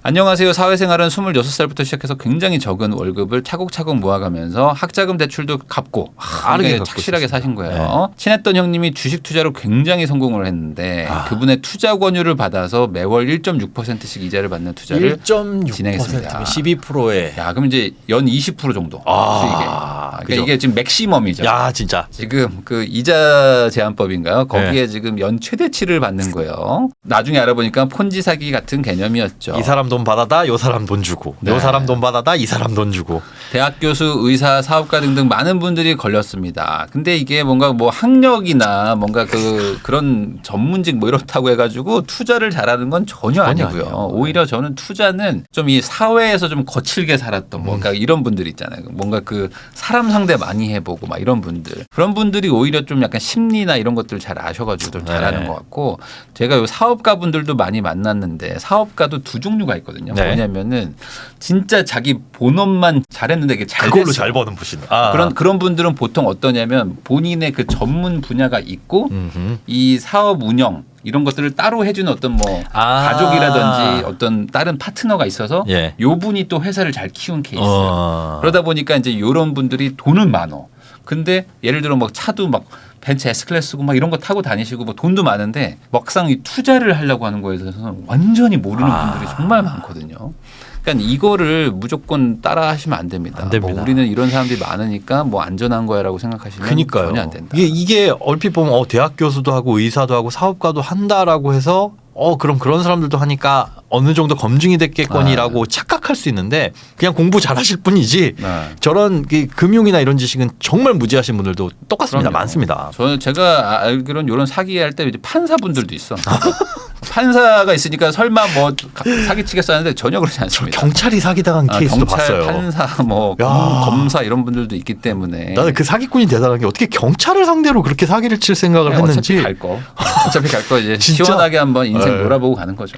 안녕하세요. 사회생활은 26살부터 시작해서 굉장히 적은 월급을 차곡차곡 모아가면서 학자금 대출도 갚고 굉장히 착실하게 사신 거예요. 친했던 형님이 주식 투자로 굉장히 성공을 했는데 그분의 투자 권유를 받아서 매월 1.6%씩 이자를 받는 투자를 1.6% 진행했습니다. 12%에. 야, 그럼 이제 연 20% 정도 수익에. 그러니까 이게 지금 맥시멈이죠. 야, 진짜. 지금 그 이자 제한법인가요? 거기에 지금 연 최대치를 받는 거예요. 나중에 알아보니까 폰지 사기 같은 개념이었죠. 이 사람 돈 받아다 요 사람 돈 주고 요 사람 돈 받아다 이 사람 돈 주고. 대학 교수, 의사, 사업가 등등 많은 분들이 걸렸습니다. 근데 이게 뭔가 뭐 학력이나 뭔가 그런 전문직 뭐 이렇다고 해가지고 투자를 잘하는 건 전혀 아니고요. 아니에요. 오히려 저는 투자는 좀 이 사회에서 좀 거칠게 살았던 뭔가 이런 분들 있잖아요. 뭔가 그 사람 상대 많이 해보고 막 이런 분들. 그런 분들이 오히려 좀 약간 심리나 이런 것들 잘 아셔가지고 좀 잘하는 것 같고 제가 요 사업가 분들도 많이 만났는데 사업가도 두 종류가 있거든요. 뭐냐면은 진짜 자기 본업만 잘했는데 이게 잘 그걸로 됐어요. 잘 버는 분신. 그런 분들은 보통 어떠냐면 본인의 그 전문 분야가 있고 이 사업 운영 이런 것들을 따로 해주는 어떤 뭐 가족이라든지 어떤 다른 파트너가 있어서 요 분이 또 회사를 잘 키운 케이스. 그러다 보니까 이제 이런 분들이 돈은 많어. 근데 예를 들어 막 차도 막 벤츠 S클래스고 막 이런 거 타고 다니시고 뭐 돈도 많은데 막상 이 투자를 하려고 하는 거에 대해서는 완전히 모르는 분들이 정말 많거든요. 그러니까 이거를 무조건 따라 하시면 안 됩니다. 안 됩니다. 뭐 우리는 이런 사람들이 많으니까 뭐 안전한 거야라고 생각하시면 전혀 안 된다. 이게 얼핏 보면 대학 교수도 하고 의사도 하고 사업가도 한다라고 해서 그럼 그런 사람들도 하니까 어느 정도 검증이 됐겠거니라고 착각할 수 있는데 그냥 공부 잘하실 뿐이지 저런 금융이나 이런 지식은 정말 무지하신 분들도 똑같습니다. 그럼요. 많습니다. 제가 알기로는 이런 사기할 때 이제 판사분들도 있어. 판사가 있으니까 설마 뭐 사기치겠어 하는데 전혀 그렇지 않습니다. 경찰이 사기당한 케이스도 경찰, 봤어요. 판사, 뭐 검사 이런 분들도 있기 때문에 나는 그 사기꾼이 대단한 게 어떻게 경찰을 상대로 그렇게 사기를 칠 생각을 했는지. 어차피 갈 거 이제 시원하게 한번 인생 놀아보고 가는 거죠.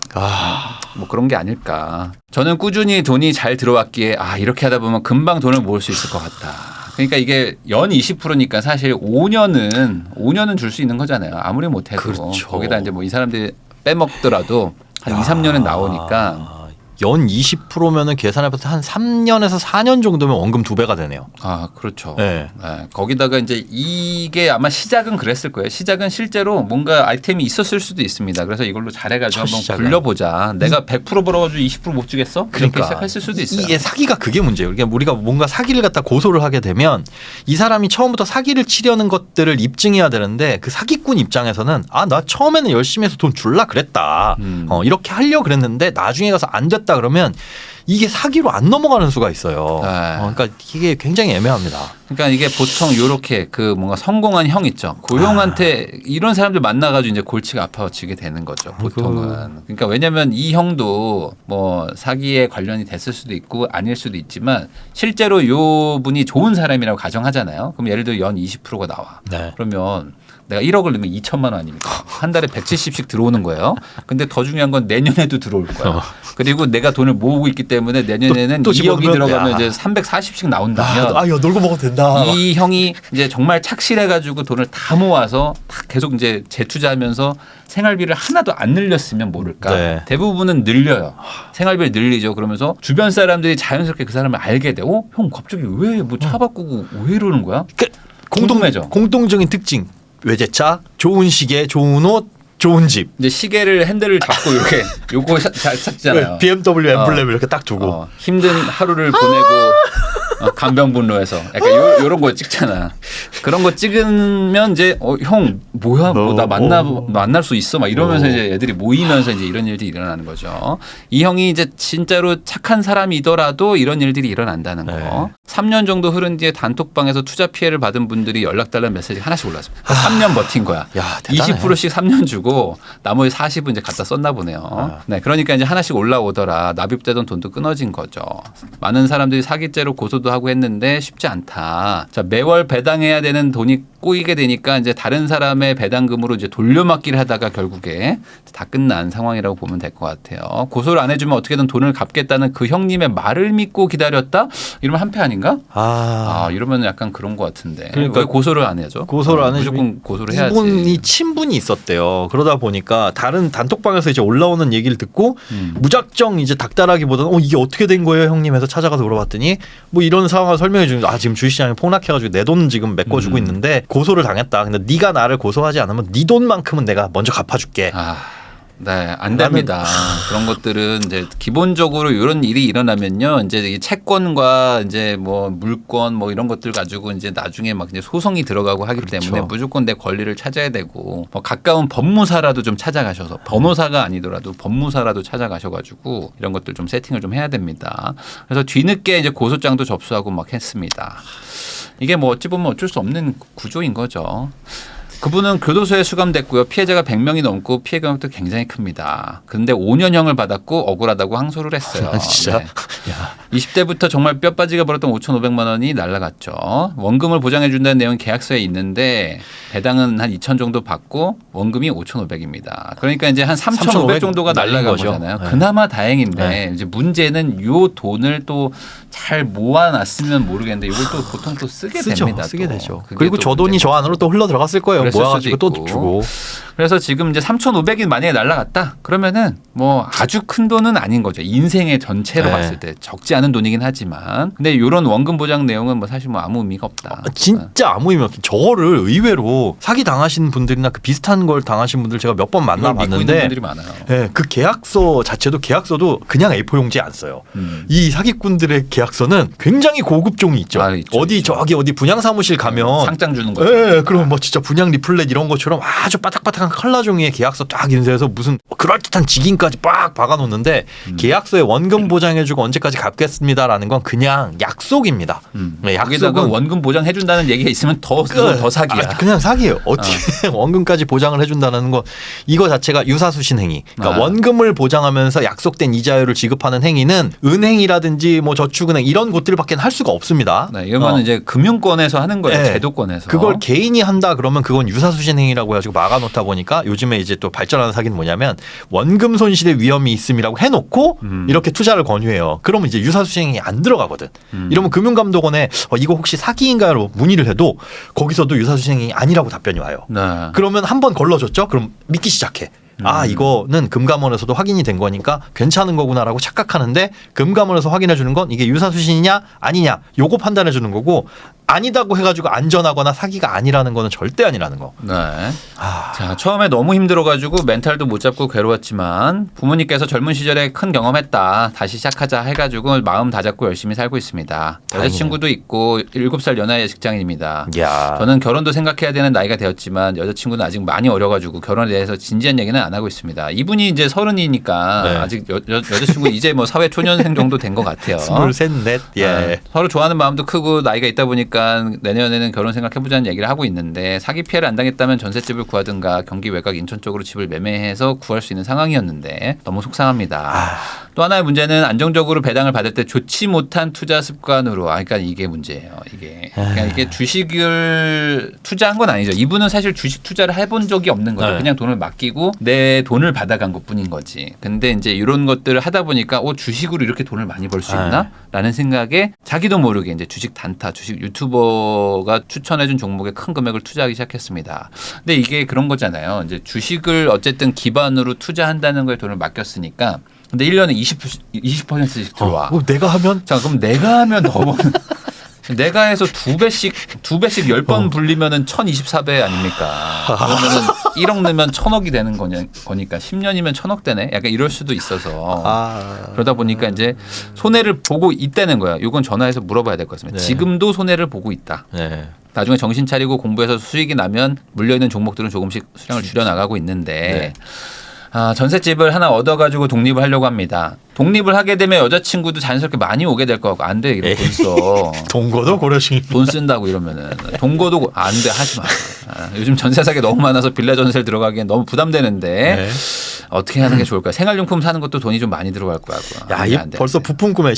뭐 그런 게 아닐까. 저는 꾸준히 돈이 잘 들어왔기에 이렇게 하다 보면 금방 돈을 모을 수 있을 것 같다. 그러니까 이게 연 20%니까 사실 5년은 줄 수 있는 거잖아요. 아무리 못해도. 그렇죠. 거기다 이제 뭐 이 사람들이 빼먹더라도 한 2, 3년은 나오니까. 연 20%면은 계산해봐서 한 3년에서 4년 정도면 원금 2배가 되네요. 그렇죠. 네. 거기다가 이제 이게 아마 시작은 그랬을 거예요. 시작은 실제로 뭔가 아이템이 있었을 수도 있습니다. 그래서 이걸로 잘해가지고 한번 굴려보자. 내가 100% 벌어가지고 20% 못 주겠어? 그렇게 시작했을 수도 있어요. 이게 사기가 그게 문제예요. 그러니까 우리가 뭔가 사기를 갖다 고소를 하게 되면 이 사람이 처음부터 사기를 치려는 것들을 입증해야 되는데 그 사기꾼 입장에서는 나 처음에는 열심히 해서 돈 줄라 그랬다. 이렇게 하려고 그랬는데 나중에 가서 안 됐다. 그러면 이게 사기로 안 넘어가는 수가 있어요. 그러니까 이게 굉장히 애매합니다. 그러니까 이게 보통 이렇게 그 뭔가 성공한 형 있죠. 그 형한테 이런 사람들 만나가지고 이제 골치가 아파지게 되는 거죠. 보통은. 그러니까 왜냐하면 이 형도 뭐 사기에 관련이 됐을 수도 있고 아닐 수도 있지만 실제로 요 분이 좋은 사람이라고 가정하잖아요. 그럼 예를 들어 연 20%가 나와. 그러면 내가 1억을 넣으면 2천만 원 아닙니까? 한 달에 170씩 들어오는 거예요. 근데 더 중요한 건 내년에도 들어올 거야. 그리고 내가 돈을 모으고 있기 때문에 내년에는 또 2억이 들어가면 이제 340씩 나온다면 놀고 먹어도 된다. 이 형이 이제 정말 착실해가지고 돈을 다 모아서 계속 이제 재투자하면서 생활비를 하나도 안 늘렸으면 모를까. 대부분은 늘려요. 생활비를 늘리죠. 그러면서 주변 사람들이 자연스럽게 그 사람을 알게 돼. 형 갑자기 왜 뭐 차 바꾸고 왜 이러는 거야? 공동적인 특징. 외제차, 좋은 시계, 좋은 옷, 좋은 집. 이제 시계를 핸들을 잡고 이렇게 요거 잘 찾잖아요. BMW 엠블렘을 이렇게 딱 두고 힘든 하루를 보내고 간병분로에서 약간 요런 거 찍잖아. 그런 거 찍으면 이제 형 뭐야 뭐 나 만날 수 있어 막 이러면서 이제 애들이 모이면서 이제 이런 일들이 일어나는 거죠. 이 형이 이제 진짜로 착한 사람이더라도 이런 일들이 일어난다는 거. 3년 정도 흐른 뒤에 단톡방에서 투자 피해를 받은 분들이 연락 달라는 메시지 하나씩 올랐습니다. 3년 버틴 거야. 20%씩 3년 주고 나머지 40은 이제 갖다 썼나 보네요. 그러니까 이제 하나씩 올라오더라. 납입되던 돈도 끊어진 거죠. 많은 사람들이 사기죄로 고소도 하고 했는데 쉽지 않다. 자, 매월 배당해야 되는 돈이 꼬이게 되니까 이제 다른 사람의 배당금으로 이제 돌려막기를 하다가 결국에 다 끝난 상황이라고 보면 될 것 같아요. 고소를 안 해주면 어떻게든 돈을 갚겠다는 그 형님의 말을 믿고 기다렸다? 이러면 한패 아닌가? 이러면 약간 그런 것 같은데. 그러니까 왜 고소를 안 해야죠? 고소를 안 무조건 해주면 고소를 해야지. 이분이 친분이 있었대요. 그러다 보니까 다른 단톡방에서 이제 올라오는 얘기를 듣고 무작정 이제 닥달하기보다는 이게 어떻게 된 거예요, 형님? 해서 찾아가서 물어봤더니 뭐 이런 상황을 설명해 주는 지금 주식시장이 폭락해가지고 내 돈 지금 메꿔주고 있는데 고소를 당했다. 근데 네가 나를 고소하지 않으면 네 돈만큼은 내가 먼저 갚아줄게. 네, 안 됩니다. 그런 것들은 이제 기본적으로 이런 일이 일어나면요, 이제 이 채권과 이제 뭐 물권 뭐 이런 것들 가지고 이제 나중에 막 이제 소송이 들어가고 하기 때문에 무조건 내 권리를 찾아야 되고 뭐 가까운 법무사라도 좀 찾아가셔서 변호사가 아니더라도 법무사라도 찾아가셔가지고 이런 것들 좀 세팅을 좀 해야 됩니다. 그래서 뒤늦게 이제 고소장도 접수하고 막 했습니다. 이게 뭐 어찌 보면 어쩔 수 없는 구조인 거죠. 그분은 교도소에 수감됐고요. 피해자가 100명이 넘고 피해 금액도 굉장히 큽니다. 그런데 5년형을 받았고 억울하다고 항소를 했어요. 진짜? 네. 20대부터 정말 뼈 빠지게 벌었던 5,500만 원이 날라갔죠. 원금을 보장해 준다는 내용이 계약서에 있는데 배당은 한 2천 정도 받고 원금이 5,500입니다. 그러니까 이제 한 3,500 정도가 날라간 거잖아요. 네. 그나마 다행인데 네. 이제 문제는 요 돈을 또 잘 모아놨으면 모르겠는데 이걸 또 보통 또 쓰게 됩니다. 쓰게 또. 되죠. 그게 그리고 또 저 돈이 저 안으로 또 흘러 들어갔을 거예요. 그랬을 모아가지고 수도 또 있고. 주고. 그래서 지금 이제 3,500이 만약에 날라갔다 그러면은 뭐 아주 큰 돈은 아닌 거죠. 인생의 전체로 네. 봤을 때 적지 않은 돈이긴 하지만 근데 이런 원금 보장 내용은 뭐 사실 뭐 아무 의미가 없다. 진짜 아무 의미 없게 저거를 의외로 사기 당하신 분들이나 그 비슷한 걸 당하신 분들 제가 몇 번 이걸 믿고 있는 만나봤는데 분들이 많아요. 네, 그 계약서 자체도 계약서도 그냥 A4 용지에 안 써요. 이 사기꾼들의 계약서는 굉장히 고급 종이 있죠. 있죠, 어디 있죠. 저기 어디 분양 사무실 가면 상장 주는 거죠. 예, 그럼 뭐 진짜 분양 리플렛 이런 것처럼 아주 바닥바닥한 컬러 종이에 계약서 딱 인쇄해서 무슨 그럴듯한 직인까지 빡 박아놓는데 계약서에 원금 보장해주고 언제까지 갚겠습니다라는 건 그냥 약속입니다. 네, 여기다가 원금 보장해 준다는 얘기가 있으면 더 사기야. 그냥 사기예요. 어떻게 원금까지 보장을 해준다는 거 이거 자체가 유사수신 행위. 그러니까 원금을 보장하면서 약속된 이자율을 지급하는 행위는 은행이라든지 뭐 저축은행 이런 곳들밖에 할 수가 없습니다. 네, 이건 이제 금융권에서 하는 거예요. 네. 제도권에서. 그걸 개인이 한다 그러면 그건 유사수신 행위라고 해가지고 막아놓다 보니까 요즘에 이제 또 발전하는 사기는 뭐냐면 원금 손실의 위험이 있음이라고 해놓고 이렇게 투자를 권유해요. 그러면 이제 유사수신 행위 안 들어가거든. 이러면 금융감독원에 이거 혹시 사기인가요? 문의를 해도 거기서도 유사수신 행위 아니라고 답변이 와요. 네. 그러면 한 번 걸러줬죠? 그럼 믿기 시작해. 이거는 금감원에서도 확인이 된 거니까 괜찮은 거구나라고 착각하는데 금감원에서 확인해 주는 건 이게 유사수신이냐 아니냐 요거 판단해 주는 거고 아니다고 해가지고 안전하거나 사기가 아니라는 거는 절대 아니라는 거. 네. 자, 처음에 너무 힘들어가지고 멘탈도 못 잡고 괴로웠지만 부모님께서 젊은 시절에 큰 경험했다. 다시 시작하자 해가지고 마음 다잡고 열심히 살고 있습니다. 여자친구도 있고 7살 연하의 직장인입니다. 야. 저는 결혼도 생각해야 되는 나이가 되었지만 여자친구는 아직 많이 어려가지고 결혼에 대해서 진지한 얘기는 안 하고 있습니다. 이분이 이제 30이니까 네. 아직 여자친구 이제 뭐 사회 초년생 정도 된 것 같아요. 23, 넷. 예. 네. 서로 좋아하는 마음도 크고 나이가 있다 보니까 내년에는 결혼 생각해보자는 얘기를 하고 있는데 사기 피해를 안 당했다면 전셋집을 구하든가 경기 외곽 인천 쪽으로 집을 매매해서 구할 수 있는 상황이었는데 너무 속상합니다. 또 하나의 문제는 안정적으로 배당을 받을 때 좋지 못한 투자 습관으로 그러니까 이게 문제예요. 그러니까 이게 주식을 투자한 건 아니죠. 이분은 사실 주식 투자를 해본 적이 없는 거예요. 네. 그냥 돈을 맡기고 내 돈을 받아간 것뿐인 거지. 근데 이제 이런 것들을 하다 보니까 주식으로 이렇게 돈을 많이 벌 수 있나? 라는 생각에 자기도 모르게 이제 주식 단타, 주식 유튜버가 추천해준 종목에 큰 금액을 투자하기 시작했습니다. 근데 이게 그런 거잖아요. 이제 주식을 어쨌든 기반으로 투자한다는 거에 돈을 맡겼으니까 근데 1년에 20%씩 들어와. 내가 하면 자, 그럼 내가 하면 더 버는. 내가 해서 두 배씩 10번 불리면은 1024배 아닙니까? 그러면은 1억 넣으면 1,000억이 되는 거니까 10년이면 1,000억 되네. 약간 이럴 수도 있어서 그러다 보니까 이제 손해를 보고 있다는 거야. 이건 전화해서 물어봐야 될 것 같습니다. 네. 지금도 손해를 보고 있다. 네. 나중에 정신 차리고 공부해서 수익이 나면 물려있는 종목들은 조금씩 수량을 줄여나가고 있는데 전셋집을 하나 얻어가지고 독립을 하려고 합니다. 독립을 하게 되면 여자친구도 자연스럽게 많이 오게 될 것 같고 안 돼 이런 돈 써. 동거도 고려식 돈 쓴다고 이러면은 동거도 안 돼 하지 마. 요즘 전세 사기 너무 많아서 빌라 전세를 들어가기엔 너무 부담되는데 어떻게 하는 게 좋을까? 생활용품 사는 것도 돈이 좀 많이 들어갈 것 같고요. 야, 안 돼, 안 돼, 벌써 안 돼. 부품 구매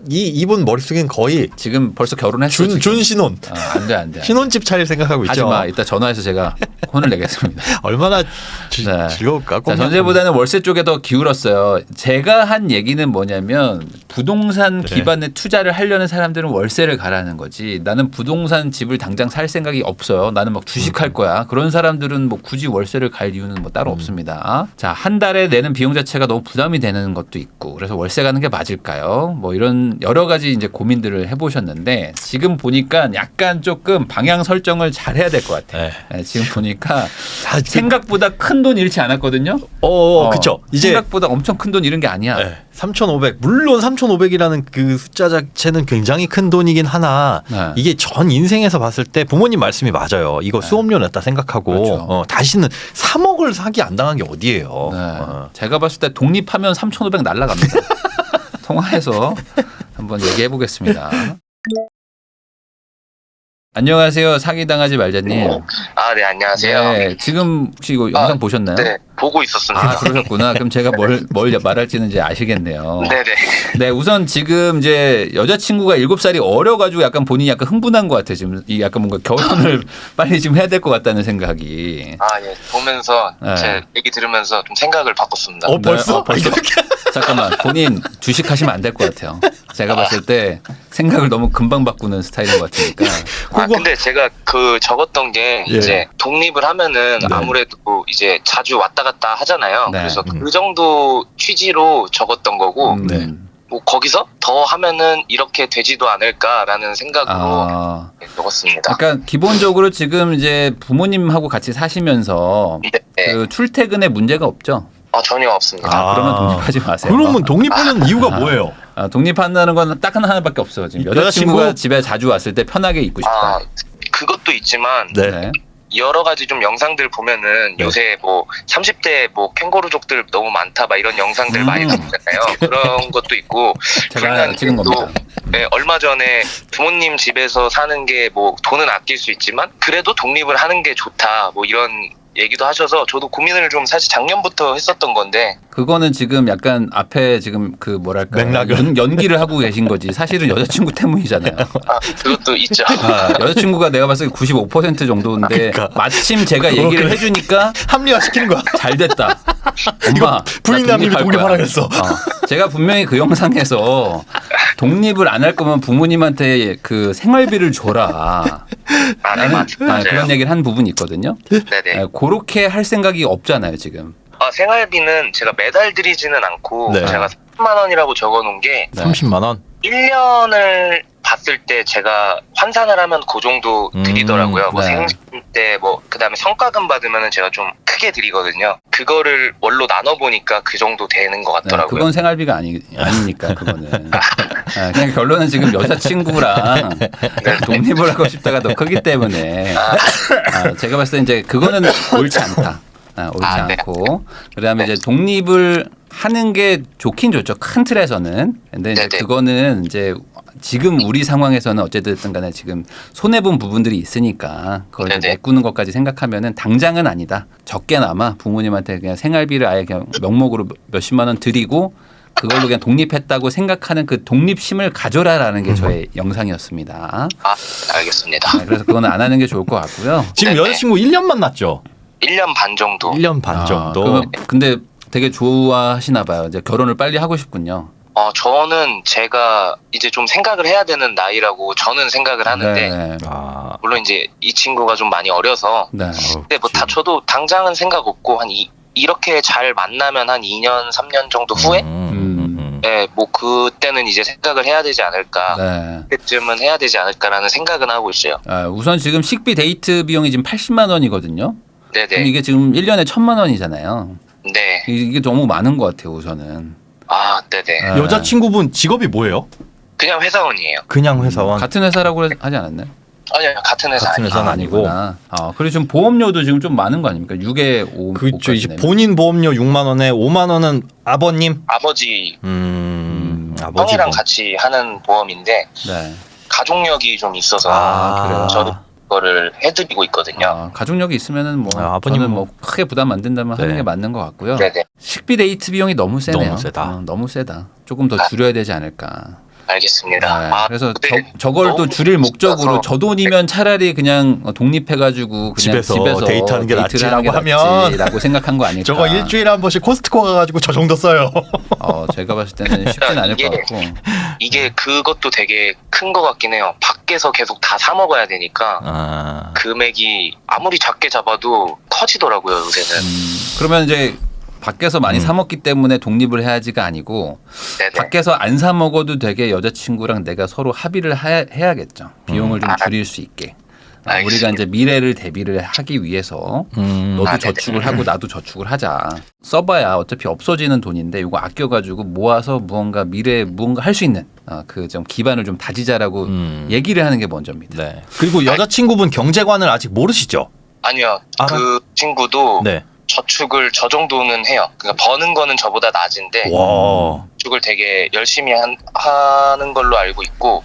이분 머릿속엔 거의 지금 벌써 결혼했어. 준 신혼. 안 돼, 안 돼. 신혼집 차릴 생각하고 있죠. 하지마. 이따 전화해서 제가 혼을 내겠습니다. 얼마나 네. 즐거울까? 자, 전세보다는 월세 쪽에 더 기울었어요. 제가 한 얘기는 뭐냐면 부동산 네. 기반의 투자를 하려는 사람들은 월세를 가라는 거지. 나는 부동산 집을 당장 살 생각이 없어요. 나는 막 주식할 거야. 그런 사람들은 뭐 굳이 월세를 갈 이유는 뭐 따로 없습니다. 자, 한 달에 내는 비용 자체가 너무 부담이 되는 것도 있고 그래서 월세 가는 게 맞을까요? 뭐 이런 여러 가지 이제 고민들을 해보셨는데 지금 보니까 약간 조금 방향 설정을 잘 해야 될 것 같아요. 네, 지금 보니까 생각보다 큰 돈 잃지 않았거든요. 그쵸. 이제 생각보다 엄청 큰 돈 잃은 게 아니야. 3,500. 물론 3,500이라는 그 숫자 자체는 굉장히 큰 돈이긴 하나 네. 이게 전 인생에서 봤을 때 부모님 말씀이 맞아요. 이거 수업료 냈다 생각하고 그렇죠. 다시는 3억을 사기 안 당한 게 어디예요. 네. 제가 봤을 때 독립하면 3,500 날라갑니다. 통화해서 한번 얘기해 보겠습니다. 안녕하세요. 사기당하지 말자님. 아, 네, 안녕하세요. 네, 지금 혹시 이거 영상 보셨나요? 네, 보고 있었습니다. 아, 그러셨구나. 그럼 제가 뭘 말할지는 이제 아시겠네요. 네네. 네, 우선 지금 이제 여자친구가 7살이 어려가지고 약간 본인이 약간 흥분한 것 같아요. 지금 이 약간 뭔가 결혼을 빨리 지금 해야 될 것 같다는 생각이. 아, 예. 보면서 네. 제 얘기 들으면서 좀 생각을 바꿨습니다. 벌써? 벌써? 잠깐만, 본인 주식하시면 안 될 것 같아요. 제가 봤을 때 생각을 너무 금방 바꾸는 스타일인 것 같으니까. 근데 제가 그 적었던 게 이제 독립을 하면은 아무래도 이제 자주 왔다 갔다 하잖아요. 네. 그래서 그 정도 취지로 적었던 거고, 뭐 거기서 더 하면은 이렇게 되지도 않을까라는 생각으로 적었습니다. 그러니까 기본적으로 지금 이제 부모님하고 같이 사시면서 네. 그 출퇴근에 문제가 없죠. 전혀 없습니다. 그러면 독립하지 마세요. 그러면 독립하는 이유가 뭐예요? 독립한다는 건 딱 하나밖에 없어요. 지금 여자친구가 집에 자주 왔을 때 편하게 있고 싶다. 그것도 있지만 네. 여러 가지 좀 영상들 보면은 요새 뭐 30대 뭐 캥거루족들 너무 많다 막 이런 영상들 많이 나오잖아요. 그런 것도 있고 제가 찍은 겁니다. 네, 얼마 전에 부모님 집에서 사는 게 뭐 돈은 아낄 수 있지만 그래도 독립을 하는 게 좋다 뭐 이런 얘기도 하셔서 저도 고민을 좀 사실 작년부터 했었던 건데 그거는 지금 약간 앞에 지금 그 뭐랄까 맥락을. 연기를 하고 계신 거지 사실은 여자친구 때문이잖아요. 그것도 있죠. 여자친구가 내가 봤을 때 95% 정도인데 그러니까. 마침 제가 얘기를 해주니까 합리화시키는 거야. 잘 됐다. 엄마 부인남님이 나 독립할 독립하라겠어. 거야. 제가 분명히 그 영상에서 독립을 안 할 거면 부모님한테 그 생활비를 줘라. 네, 맞아요. 그런 얘기를 한 부분이 있거든요. 네네. 그렇게 할 생각이 없잖아요 지금. 생활비는 제가 매달 드리지는 않고 네. 제가 3만 원이라고 적어놓은 게 30만 원. 1년을 봤을 때 제가 환산을 하면 그 정도 드리더라고요. 뭐 네. 생신 때 뭐 그다음에 성과금 받으면은 제가 좀 크게 드리거든요. 그거를 월로 나눠 보니까 그 정도 되는 것 같더라고요. 그건 생활비가 아니니까 그거는. 그냥 결론은 지금 여자친구랑 독립을 하고 싶다가 더 크기 때문에 제가 봤을 때 이제 그거는 옳지 않다. 옳지 않고 그다음에 이제 독립을 하는 게 좋긴 좋죠. 큰 틀에서는. 근데 이제 그거는 이제 지금 우리 상황에서는 어쨌든 간에 지금 손해본 부분들이 있으니까 그걸 이제 메꾸는 것까지 생각하면은 당장은 아니다. 적게나마 부모님한테 그냥 생활비를 아예 그냥 명목으로 몇십만 원 드리고 그걸로 그냥 독립했다고 생각하는 그 독립심을 가져라라는 게 저의 영상이었습니다. 알겠습니다. 그래서 그거는 안 하는 게 좋을 것 같고요. 지금 여자친구 1년 만났죠? 1년 반 정도. 1년 반 정도. 근데 되게 좋아하시나 봐요. 이제 결혼을 빨리 하고 싶군요. 저는 제가 이제 좀 생각을 해야 되는 나이라고 저는 생각을 하는데 네. 물론 이제 이 친구가 좀 많이 어려서 네. 근데 뭐 저도 당장은 생각 없고 한 이렇게 잘 만나면 한 2년 3년 정도 후에 네, 뭐 그때는 이제 생각을 해야 되지 않을까 네. 그때쯤은 해야 되지 않을까라는 생각은 하고 있어요. 우선 지금 식비 데이트 비용이 지금 80만 원이거든요. 네네. 그럼 이게 지금 1년에 1,000만 원이잖아요. 네. 이게 너무 많은 것 같아요, 우선은. 네네. 여자친구분 직업이 뭐예요? 그냥 회사원이에요. 그냥 회사원. 같은 회사라고 하지 않았나요? 아니요, 같은 회사 같은 아니에요. 회사는 아니고. 그리고 지금 보험료도 지금 좀 많은 거 아닙니까? 6에 5. 그렇죠. 이제 본인 보험료 6만 원에 5만 원은 아버님. 아버지. 아버지 형이랑 보험. 같이 하는 보험인데 네. 가족력이 좀 있어서 그래요? 저도 거를 해드리고 있거든요. 아, 가족력이 있으면은 뭐 아버님은 저는 뭐 크게 부담 안 된다면 네. 하는 게 맞는 것 같고요. 네네. 식비 데이트 비용이 너무 세네요. 너무 세다. 너무 세다. 조금 더 줄여야 되지 않을까. 알겠습니다. 네, 아, 그래서 근데 저걸 또 너무 줄일 목적으로 비싸서. 저 돈이면 차라리 그냥 독립해가지고 그냥 집에서 집에서 데이트하는 게 데이트를 하는 낫지라고 게 하면 낫지라고 생각한 거 아닐까. 저거 일주일에 한 번씩 코스트코 가가지고 저 정도 써요. 제가 봤을 때는 쉽진 않을 것 같고. 이게 그것도 되게 큰 것 같긴 해요. 밖에서 계속 다 사 먹어야 되니까 아. 금액이 아무리 작게 잡아도 커지더라고요, 요새는. 그러면 이제 밖에서 많이 사 먹기 때문에 독립을 해야지가 아니고 네네. 밖에서 안 사 먹어도 되게 여자친구랑 내가 서로 합의를 해야겠죠. 비용을 좀 줄일 수 있게. 우리가 알겠습니다. 이제 미래를 대비를 하기 위해서 너도 네네. 저축을 하고 나도 저축을 하자. 써봐야 어차피 없어지는 돈인데 이거 아껴가지고 모아서 무언가 미래에 무언가 할 수 있는 그 좀 기반을 좀 다지자라고 얘기를 하는 게 먼저입니다. 네. 그리고 여자친구분 경제관을 아직 모르시죠? 아니요. 알아? 그 친구도 네. 저축을 저 정도는 해요. 그러니까 버는 거는 저보다 낮은데 와. 저축을 되게 열심히 하는 걸로 알고 있고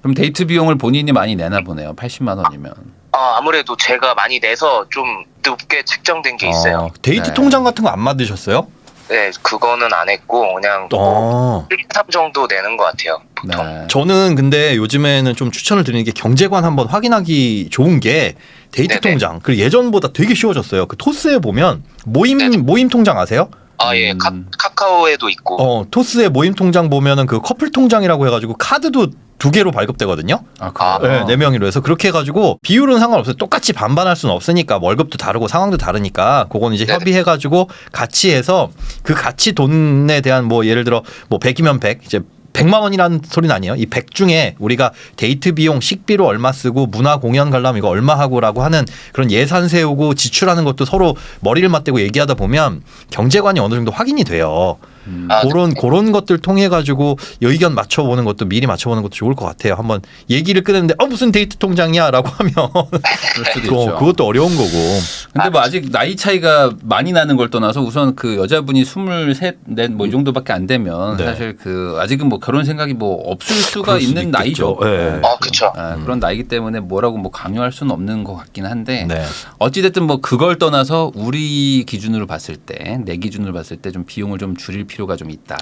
그럼 데이트 비용을 본인이 많이 내나 보네요. 80만 원이면. 아무래도 제가 많이 내서 좀 높게 책정된 게 있어요. 데이트 네. 통장 같은 거 안 만드셨어요? 네, 그거는 안 했고 그냥 어. 1, 3 정도 내는 것 같아요. 보통. 네. 저는 근데 요즘에는 좀 추천을 드리는 게 경제관 한번 확인하기 좋은 게 데이트 네네. 통장. 그리고 예전보다 되게 쉬워졌어요. 그 토스에 보면 모임 통장 아세요? 예, 카카오에도 있고. 토스의 모임 통장 보면은 그 커플 통장이라고 해가지고 카드도 2개로 발급되거든요. 그래요? 네, 4명이로 해서 그렇게 해가지고 비율은 상관없어요. 똑같이 반반할 수는 없으니까 월급도 다르고 상황도 다르니까 그건 이제 네네. 협의해가지고 같이 해서 그 같이 돈에 대한 뭐 예를 들어 뭐 100이면 100 이제 100만 원이라는 소리는 아니에요. 이 100 중에 우리가 데이트 비용 식비로 얼마 쓰고 문화 공연 관람 이거 얼마 하고라고 하는 그런 예산 세우고 지출하는 것도 서로 머리를 맞대고 얘기하다 보면 경제관이 어느 정도 확인이 돼요. 그런 것들 통해 가지고 의견 맞춰보는 것도 미리 맞춰보는 것도 좋을 것 같아요. 한번 얘기를 끊는데 무슨 데이트 통장이야라고 하면 그럴 수도 있죠. 그것도 어려운 거고. 근데 뭐 아직 나이 차이가 많이 나는 걸 떠나서 우선 그 여자분이 23, 넷 뭐 이 정도밖에 안 되면 네. 사실 그 아직은 뭐 결혼 생각이 뭐 없을 수가 그럴 수도 있는 있겠죠. 나이죠. 네. 그쵸. 그런 나이기 때문에 뭐라고 뭐 강요할 수는 없는 것 같긴 한데 네. 어찌됐든 뭐 그걸 떠나서 우리 기준으로 봤을 때 내 기준으로 봤을 때 좀 비용을 좀 줄일 필요가 좀 있다.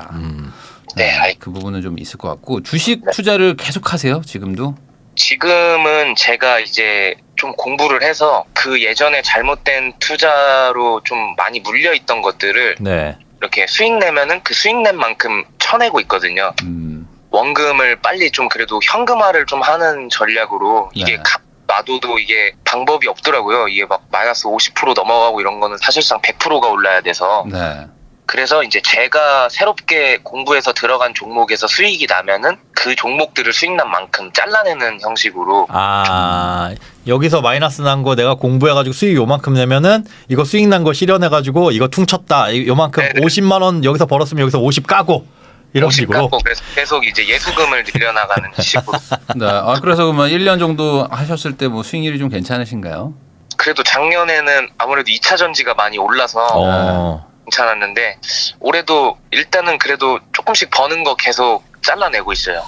네, 그 부분은 좀 있을 것 같고 주식 투자를 계속 하세요 지금도? 지금은 제가 이제 좀 공부를 해서 그 예전에 잘못된 투자로 좀 많이 물려 있던 것들을 네. 이렇게 수익 내면은 그 수익 낸 만큼 쳐내고 있거든요. 원금을 빨리 좀 그래도 현금화를 좀 하는 전략으로 이게 네. 놔둬도 이게 방법이 없더라고요. 이게 막 마이너스 50% 넘어가고 이런 거는 사실상 100%가 올라야 돼서. 네. 그래서 이제 제가 새롭게 공부해서 들어간 종목에서 수익이 나면은 그 종목들을 수익 난 만큼 잘라내는 형식으로. 여기서 마이너스 난 거 내가 공부해가지고 수익 요만큼 내면은 이거 수익 난 거 실현해가지고 이거 퉁쳤다 요만큼 네네. 50만 원 여기서 벌었으면 여기서 50 까고 이런 50 식으로. 갖고 그래서 계속 이제 예수금을 늘려나가는 식으로. 네. 그래서 그러면 1년 정도 하셨을 때 뭐 수익률이 좀 괜찮으신가요? 그래도 작년에는 아무래도 2차 전지가 많이 올라서 괜찮았는데 올해도 일단은 그래도 조금씩 버는 거 계속 잘라내고 있어요.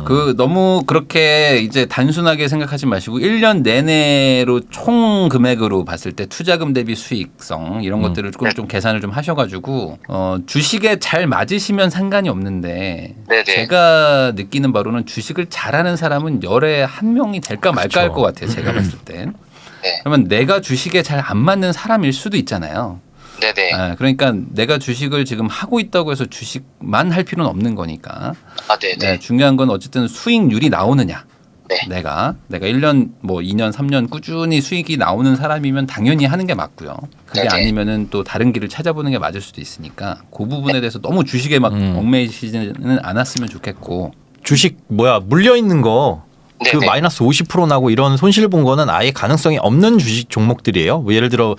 그 너무 그렇게 이제 단순하게 생각하지 마시고 1년 내내로 총 금액으로 봤을 때 투자금 대비 수익성 이런 것들을 좀 계산을 좀 하셔가지고 주식에 잘 맞으시면 상관이 없는데 네네. 제가 느끼는 바로는 주식을 잘하는 사람은 열에 한 명이 될까 말까 할 것 같아요. 제가 봤을 땐. 네. 그러면 내가 주식에 잘 안 맞는 사람일 수도 있잖아요. 네네. 그러니까 내가 주식을 지금 하고 있다고 해서 주식만 할 필요는 없는 거니까. 네네. 네, 중요한 건 어쨌든 수익률이 나오느냐. 네. 내가 1년 뭐 2년 3년 꾸준히 수익이 나오는 사람이면 당연히 하는 게 맞고요. 그게 네네. 아니면은 또 다른 길을 찾아보는 게 맞을 수도 있으니까 그 부분에 대해서 너무 주식에 막 얽매이지는 않았으면 좋겠고. 주식 물려 있는 거. 그 네네. 마이너스 50% 나고 이런 손실 본 거는 아예 가능성이 없는 주식 종목들이에요. 뭐 예를 들어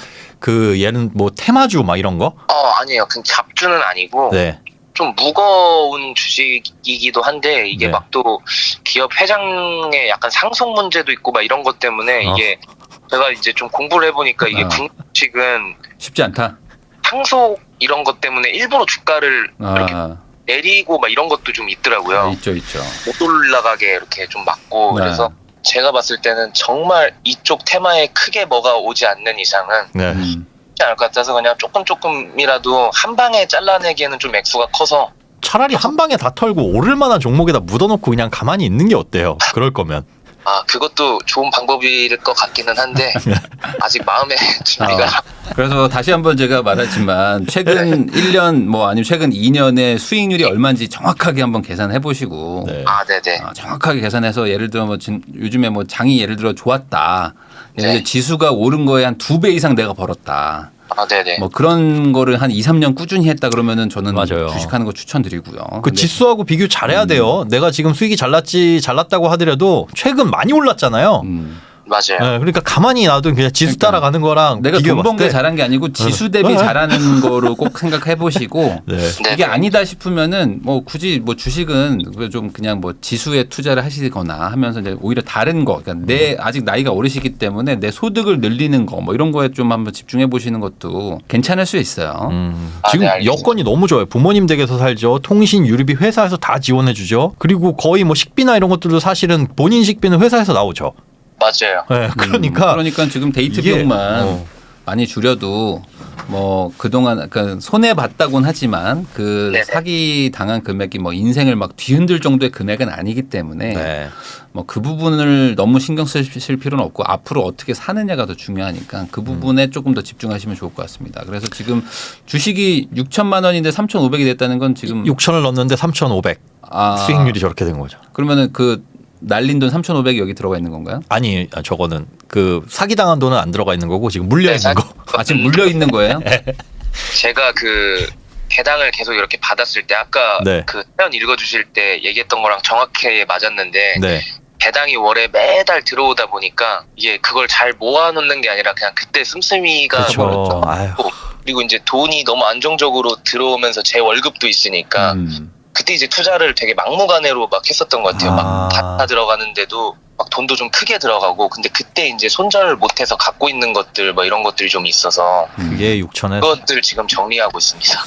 얘는 뭐 테마주 막 이런 거. 아니에요. 그 잡주는 아니고 네. 좀 무거운 주식이기도 한데 이게 네. 막 또 기업 회장의 약간 상속 문제도 있고 막 이런 것 때문에 이게 제가 이제 좀 공부를 해보니까 이게 국내식은 쉽지 않다. 상속 이런 것 때문에 일부러 주가를 이렇게 내리고 막 이런 것도 좀 있더라고요. 있죠. 못 올라가게 이렇게 좀 막고 네. 그래서 제가 봤을 때는 정말 이쪽 테마에 크게 뭐가 오지 않는 이상은 네. 쉽지 않을 것 같아서 그냥 조금이라도 한 방에 잘라내기에는 좀 액수가 커서 차라리 한 방에 다 털고 오를 만한 종목에다 묻어놓고 그냥 가만히 있는 게 어때요? 그럴 거면. 그것도 좋은 방법일 것 같기는 한데 아직 마음의 준비가 그래서 다시 한번 제가 말하지만 최근 1년 뭐 아니면 최근 2년의 수익률이 얼마인지 정확하게 한번 계산해 보시고 네. 네네. 정확하게 계산해서 예를 들어 뭐 요즘에 뭐 장이 예를 들어 좋았다. 네. 지수가 오른 거에 한 2배 이상 내가 벌었다. 네네. 뭐 그런 거를 한 2, 3년 꾸준히 했다 그러면은 저는 맞아요. 주식하는 거 추천드리고요. 그 근데 지수하고 비교 잘해야 돼요. 내가 지금 수익이 잘났다고 하더라도 최근 많이 올랐잖아요. 맞아요. 네, 그러니까 가만히 놔도 그냥 지수 그러니까 따라가는 거랑 내가 돈 비교해봤을 번 게 때 잘한 게 아니고 지수 대비 잘하는 거로 꼭 생각해 보시고 네. 이게 네네. 아니다 싶으면은 뭐 굳이 뭐 주식은 좀 그냥 뭐 지수에 투자를 하시거나 하면서 이제 오히려 다른 거, 그러니까 내 아직 나이가 어리시기 때문에 내 소득을 늘리는 거 뭐 이런 거에 좀 한번 집중해 보시는 것도 괜찮을 수 있어요. 지금 네, 알겠습니다. 여건이 너무 좋아요. 부모님 댁에서 살죠. 통신, 유류비 회사에서 다 지원해 주죠. 그리고 거의 뭐 식비나 이런 것들도 사실은 본인 식비는 회사에서 나오죠. 맞아요. 네, 그러니까 지금 데이트 이게, 비용만 많이 줄여도 뭐 그동안 그러니까 손해 봤다곤 하지만 그 네네. 사기 당한 금액이 뭐 인생을 막 뒤흔들 정도의 금액은 아니기 때문에 네. 뭐 그 부분을 너무 신경 쓰실 필요는 없고 앞으로 어떻게 사느냐가 더 중요하니까 그 부분에 조금 더 집중하시면 좋을 것 같습니다. 그래서 지금 주식이 6천만 원인데 3,500이 됐다는 건 지금 6천을 넣었는데 3,500 수익률이 저렇게 된 거죠. 그러면은 그 날린 돈 3,500이 여기 들어가 있는 건가요? 아니, 저거는 그 사기당한 돈은 안 들어가 있는 거고 지금 물려 있는 거. 지금 물려 있는 거예요? 제가 그 배당을 계속 이렇게 받았을 때 아까 네. 그 사연 읽어주실 때 얘기했던 거랑 정확하게 맞았는데 네. 배당이 월에 매달 들어오다 보니까 이게 그걸 잘 모아놓는 게 아니라 그냥 그때 씀씀이가 그렇죠. 버렸죠. 아유. 그리고 이제 돈이 너무 안정적으로 들어오면서 제 월급도 있으니까 그때 이제 투자를 되게 막무가내로 막 했었던 것 같아요. 막 다 들어가는데도 막 돈도 좀 크게 들어가고 근데 그때 이제 손절 못해서 갖고 있는 것들 뭐 이런 것들이 좀 있어서 그게 6천에 그것들 지금 정리하고 있습니다.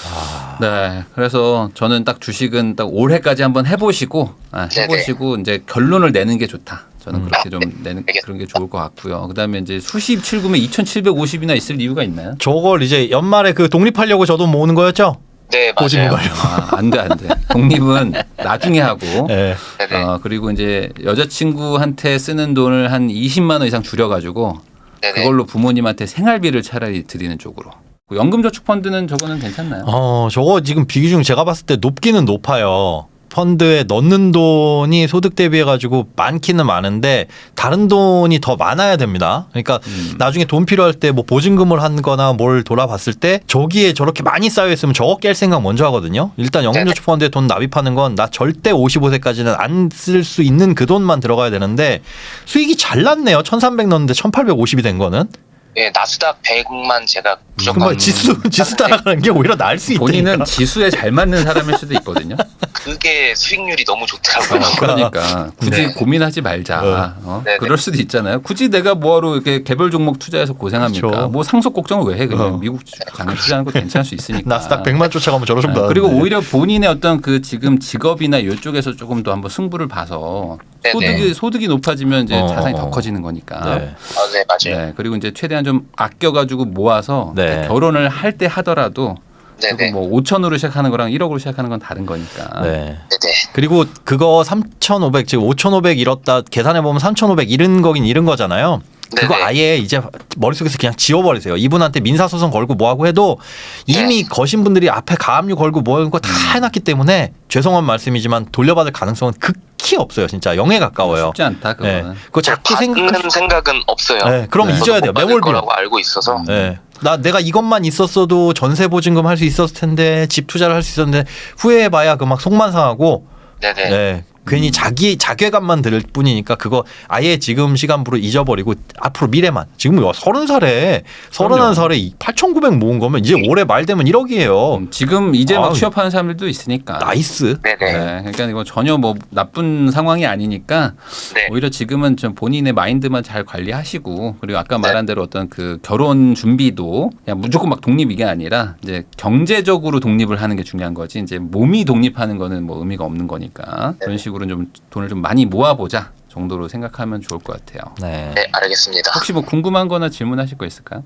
네, 그래서 저는 딱 주식은 딱 올해까지 한번 해보시고 해보시고 이제 결론을 내는 게 좋다. 저는 그렇게 좀 내는 그런 게 좋을 것 같고요. 그다음에 이제 수십칠금에 2,750이나 있을 이유가 있나요? 저걸 이제 연말에 그 독립하려고 저도 모으는 거였죠? 네, 보증금 맞아요. 가려고. 안 돼. 독립은 나중에 하고. 네. 네네. 그리고 이제 여자친구한테 쓰는 돈을 한 20만 원 이상 줄여가지고 네네. 그걸로 부모님한테 생활비를 차라리 드리는 쪽으로. 연금저축펀드는 저거는 괜찮나요? 저거 지금 비중 제가 봤을 때 높기는 높아요. 펀드에 넣는 돈이 소득 대비해 가지고 많기는 많은데 다른 돈이 더 많아야 됩니다. 그러니까 나중에 돈 필요할 때 뭐 보증금을 한거나 뭘 돌아봤을 때 저기에 저렇게 많이 쌓여 있으면 저거 깰 생각 먼저 하거든요. 일단 연금저축 펀드에 돈 납입하는 건 나 절대 55세까지는 안 쓸 수 있는 그 돈만 들어가야 되는데 수익이 잘 났네요. 1,300 넣었는데 1,850이 된 거는. 예, 나스닥 100만 제가 무조건 그럼 지수 따라가는 게 오히려 나을 수 있다니까. 본인은 지수에 잘 맞는 사람일 수도 있거든요. 그게 수익률이 너무 좋더라고요. 그러니까 굳이 네. 고민하지 말자. 네네. 그럴 수도 있잖아요. 굳이 내가 뭐하러 이렇게 개별 종목 투자해서 고생합니까? 그렇죠. 뭐 상속 걱정을 왜 해? 그냥 미국 장에 투자하는 것도 괜찮을 수 있으니까. 나스닥 100만 쫓아가면 저러 좀 나는데. 그리고 오히려 본인의 어떤 그 지금 직업이나 이쪽에서 조금 더 한번 승부를 봐서 네네. 소득이 높아지면 이제 자산이 더 커지는 거니까. 네. 네, 맞아요. 네, 그리고 이제 최대한 좀 아껴가지고 모아서 네. 결혼을 할 때 하더라도 네네. 뭐 5천으로 시작하는 거랑 1억으로 시작하는 건 다른 거니까. 네. 네네. 그리고 그거 3,500 지금 5,500 잃었다 계산해 보면 3,500 잃은 거긴 잃은 거잖아요. 그거 네네. 아예 이제 머릿속에서 그냥 지워버리세요. 이분한테 민사소송 걸고 뭐하고 해도 이미 거신 분들이 앞에 가압류 걸고 뭐하고 다 해놨기 때문에 죄송한 말씀이지만 돌려받을 가능성은 극히 없어요. 진짜 0에 가까워요. 쉽지 않다 그거는. 네. 그거 자꾸 받는 생각은 없어요. 네, 그럼 네. 잊어야 돼요. 못 받을 매몰 비용. 거라고 알고 있어서. 네. 내가 이것만 있었어도 전세 보증금 할 수 있었을 텐데 집 투자를 할 수 있었는데 후회해봐야 그 막 속만 상하고 네네. 네. 괜히 자괴감만 들 뿐이니까 그거 아예 지금 시간부로 잊어버리고 앞으로 미래만 지금 30살에 31살에 8,900 모은 거면 이제 올해 말 되면 1억이에요. 지금 이제 막 아유. 취업하는 사람들도 있으니까. 나이스. 네네. 네, 그러니까 이거 전혀 뭐 나쁜 상황이 아니니까 네. 오히려 지금은 좀 본인의 마인드만 잘 관리하시고 그리고 아까 말한 대로 어떤 그 결혼 준비도 그냥 무조건 막 독립 이게 아니라 이제 경제적으로 독립을 하는 게 중요한 거지 이제 몸이 독립하는 거는 뭐 의미가 없는 거니까 그런 식으로 좀 돈을 좀 많이 모아보자. 정도로 생각하면 좋을 것 같아요. 네. 네, 알겠습니다. 혹시 뭐 궁금한 거나 질문하실 거 있을까요?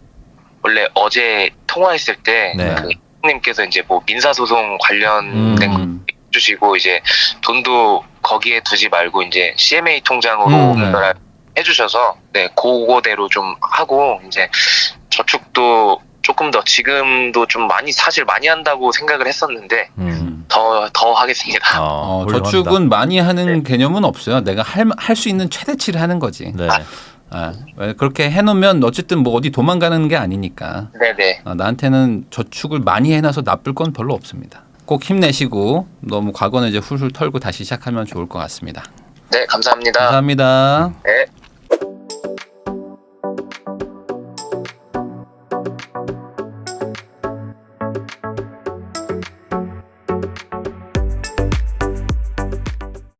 원래 어제 통화했을 때 네. 그 님께서 이제 뭐 민사소송 관련된 거 해주시고 이제 돈도 거기에 두지 말고 이제 CMA 통장으로 네. 해주셔서 네 그거대로 좀 하고 이제 저축도 조금 더 지금도 좀 사실 많이 한다고 생각을 했었는데 더 하겠습니다. 저축은 많이 하는 개념은 없어요. 내가 할 수 있는 최대치를 하는 거지. 네. 그렇게 해놓으면 어쨌든 뭐 어디 도망가는 게 아니니까. 네네. 나한테는 저축을 많이 해놔서 나쁠 건 별로 없습니다. 꼭 힘내시고 너무 과거는 이제 훌훌 털고 다시 시작하면 좋을 것 같습니다. 네, 감사합니다. 감사합니다. 네.